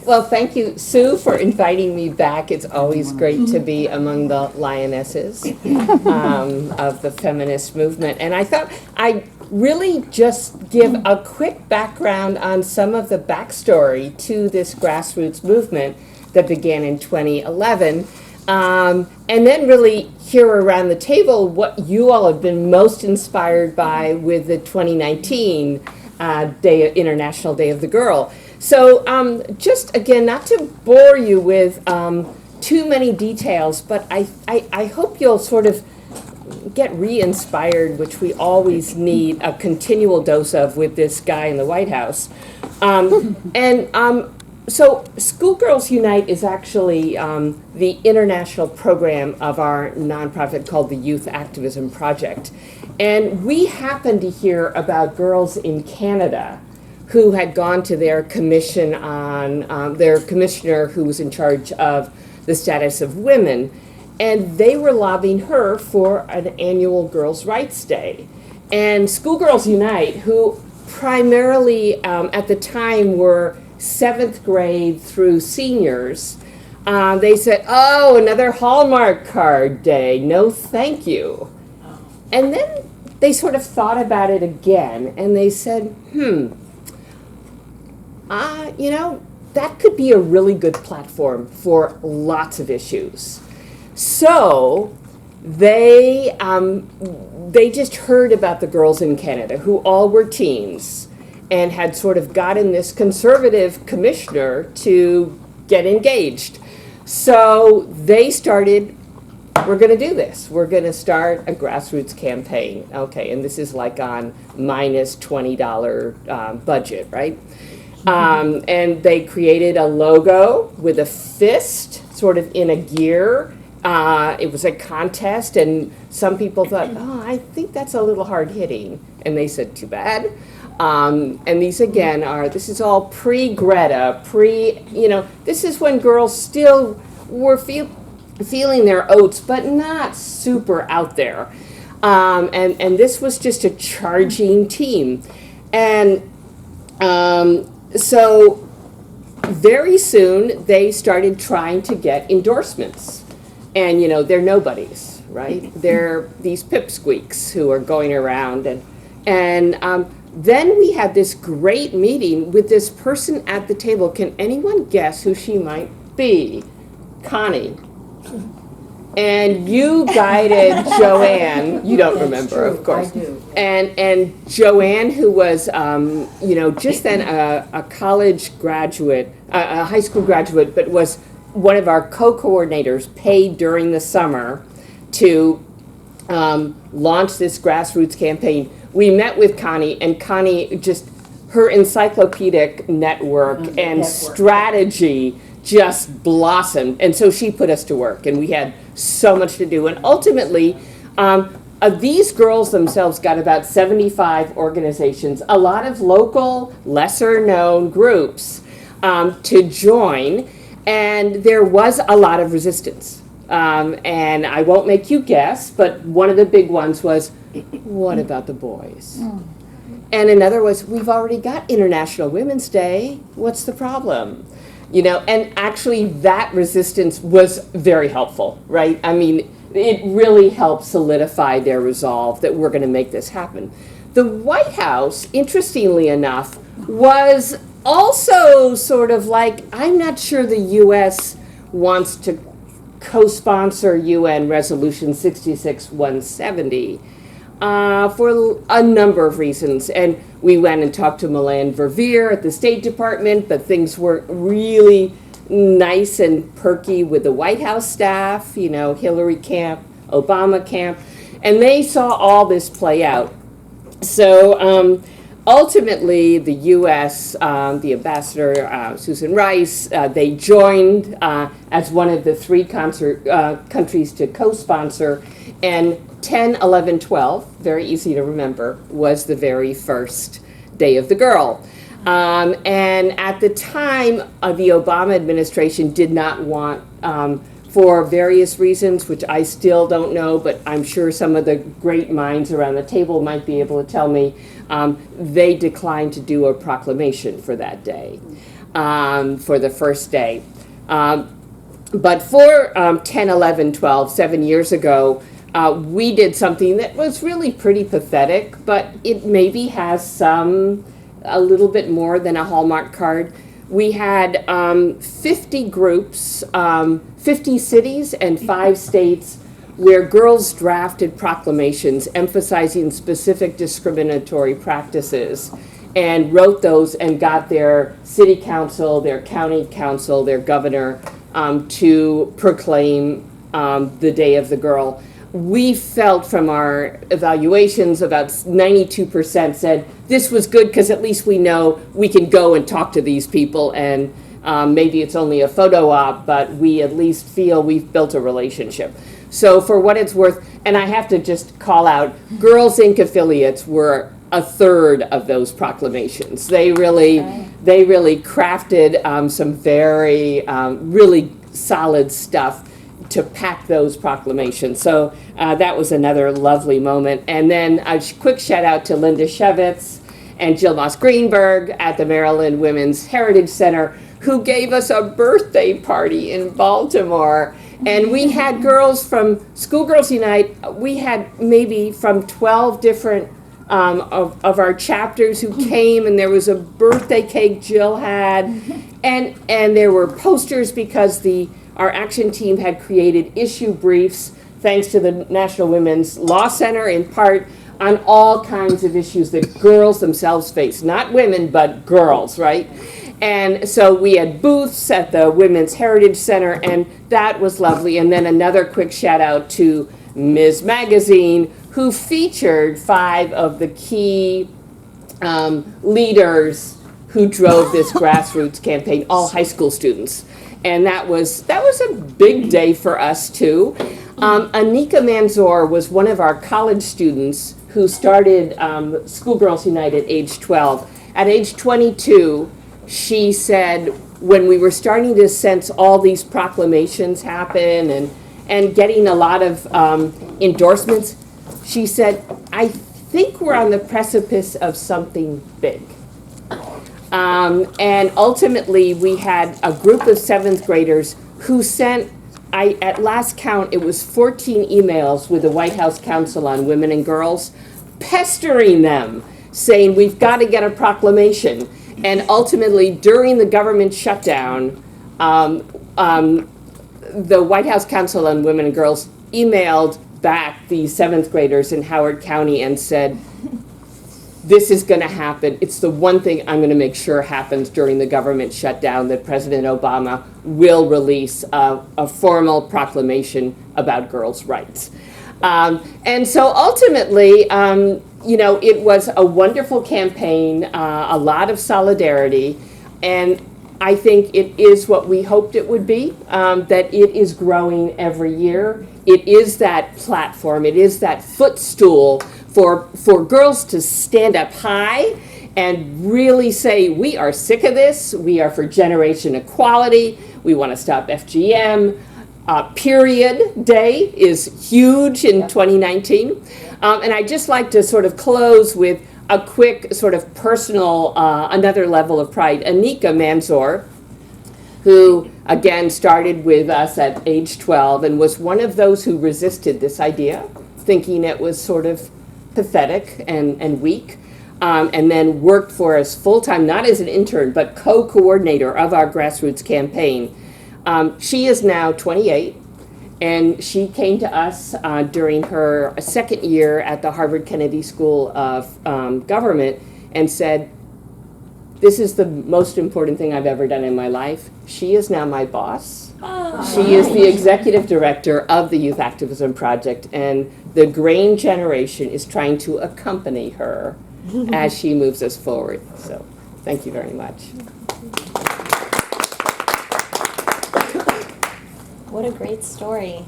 Well, thank you, Sue, for inviting me back. It's always great to be among the lionesses of the feminist movement. And I thought I'd really just give a quick background on some of the backstory to this grassroots movement that began in 2011. And then really hear around the table what you all have been most inspired by with the 2019 International Day of the Girl. So just again, not to bore you with too many details, but I hope you'll sort of get re-inspired, which we always need a continual dose of with this guy in the White House. So Schoolgirls Unite is actually the international program of our nonprofit called the Youth Activism Project. And we happened to hear about girls in Canada who had gone to their commission on their commissioner who was in charge of the status of women, and they were lobbying her for an annual Girls' Rights Day. And Schoolgirls Unite, who primarily at the time were 7th grade through seniors, they said, oh, another Hallmark card day, no thank you. And then they sort of thought about it again, and they said, that could be a really good platform for lots of issues. So they just heard about the girls in Canada who all were teens and had sort of gotten this conservative commissioner to get engaged. So they started, we're going to do this. We're going to start a grassroots campaign. Okay, and this is like on minus $20 budget, right? And they created a logo with a fist sort of in a gear. It was a contest, and some people thought, oh, I think that's a little hard hitting. And they said, too bad. And these again this is all pre-Greta, this is when girls still were feeling their oats, but not super out there. And this was just a charging team. And so very soon they started trying to get endorsements. And, they're nobodies, right? They're these pipsqueaks who are going around. And then we had this great meeting with this person at the table. Can anyone guess who she might be? Connie. And you guided Joanne. You don't remember, of course. I do. And Joanne, who was, just then a college graduate, a high school graduate, but was one of our co-coordinators, paid during the summer to launch this grassroots campaign. We met with Connie, and Connie just, her encyclopedic network and strategy just blossomed. And so she put us to work, and we had so much to do. And ultimately, these girls themselves got about 75 organizations, a lot of local, lesser-known groups to join, and there was a lot of resistance. And I won't make you guess, but one of the big ones was, what about the boys? And another was, we've already got International Women's Day. What's the problem? And actually that resistance was very helpful, right? I mean, it really helped solidify their resolve that we're going to make this happen. The White House, interestingly enough, was also sort of like, I'm not sure the U.S. wants to co-sponsor UN Resolution 66-170 for a number of reasons. And we went and talked to Milan Verveer at the State Department, but things were really nice and perky with the White House staff, Hillary camp, Obama camp, and they saw all this play out. So ultimately, the U.S., the ambassador, Susan Rice, they joined as one of the three countries to co-sponsor, and 10, 11, 12, very easy to remember, was the very first Day of the Girl. And at the time, the Obama administration did not want, for various reasons, which I still don't know, but I'm sure some of the great minds around the table might be able to tell me, they declined to do a proclamation for that day. for the first day. But for 10, 11, 12, 7 years ago, we did something that was really pretty pathetic, but it maybe has a little bit more than a Hallmark card. We had 50 groups, 50 cities and 5 states where girls drafted proclamations emphasizing specific discriminatory practices and wrote those and got their city council, their county council, their governor to proclaim the Day of the Girl. We felt from our evaluations about 92% said this was good because at least we know we can go and talk to these people, and maybe it's only a photo op, but we at least feel we've built a relationship. So for what it's worth, and I have to just call out, Girls Inc. affiliates were a third of those proclamations. They really crafted some very really solid stuff to pack those proclamations. So that was another lovely moment. And then a quick shout out to Linda Shevitz and Jill Moss Greenberg at the Maryland Women's Heritage Center, who gave us a birthday party in Baltimore. And we had girls from Schoolgirls Unite. We had maybe from 12 different of our chapters who came, and there was a birthday cake Jill had, and there were posters because our action team had created issue briefs, thanks to the National Women's Law Center in part, on all kinds of issues that girls themselves face, not women, but girls, right? And so we had booths at the Women's Heritage Center, and that was lovely. And then another quick shout out to Ms. Magazine, who featured 5 of the key leaders who drove this grassroots campaign, all high school students. And that was a big day for us too. Anika Manzoor was one of our college students who started Schoolgirls Unite at age 12. At age 22, she said, when we were starting to sense all these proclamations happen and getting a lot of endorsements, she said, I think we're on the precipice of something big. And ultimately, we had a group of 7th graders who sent, at last count, it was 14 emails with the White House Council on Women and Girls, pestering them, saying, we've got to get a proclamation. And ultimately, during the government shutdown, the White House Council on Women and Girls emailed back the 7th graders in Howard County and said, this is going to happen. It's the one thing I'm going to make sure happens during the government shutdown, that President Obama will release a formal proclamation about girls' rights. And so ultimately, it was a wonderful campaign, a lot of solidarity, and I think it is what we hoped it would be, that it is growing every year. It is that platform, it is that footstool for girls to stand up high and really say, we are sick of this, we are for generation equality, we want to stop FGM. Period Day is huge in 2019. And I'd just like to sort of close with a quick sort of personal, another level of pride. Anika Manzoor, who again started with us at age 12 and was one of those who resisted this idea, thinking it was sort of pathetic and weak, and then worked for us full-time, not as an intern, but co-coordinator of our grassroots campaign. She is now 28, and she came to us during her second year at the Harvard Kennedy School of Government and said, this is the most important thing I've ever done in my life. She is now my boss. Oh. She is the executive director of the Youth Activism Project, and the Grain generation is trying to accompany her as she moves us forward. So thank you very much. What a great story.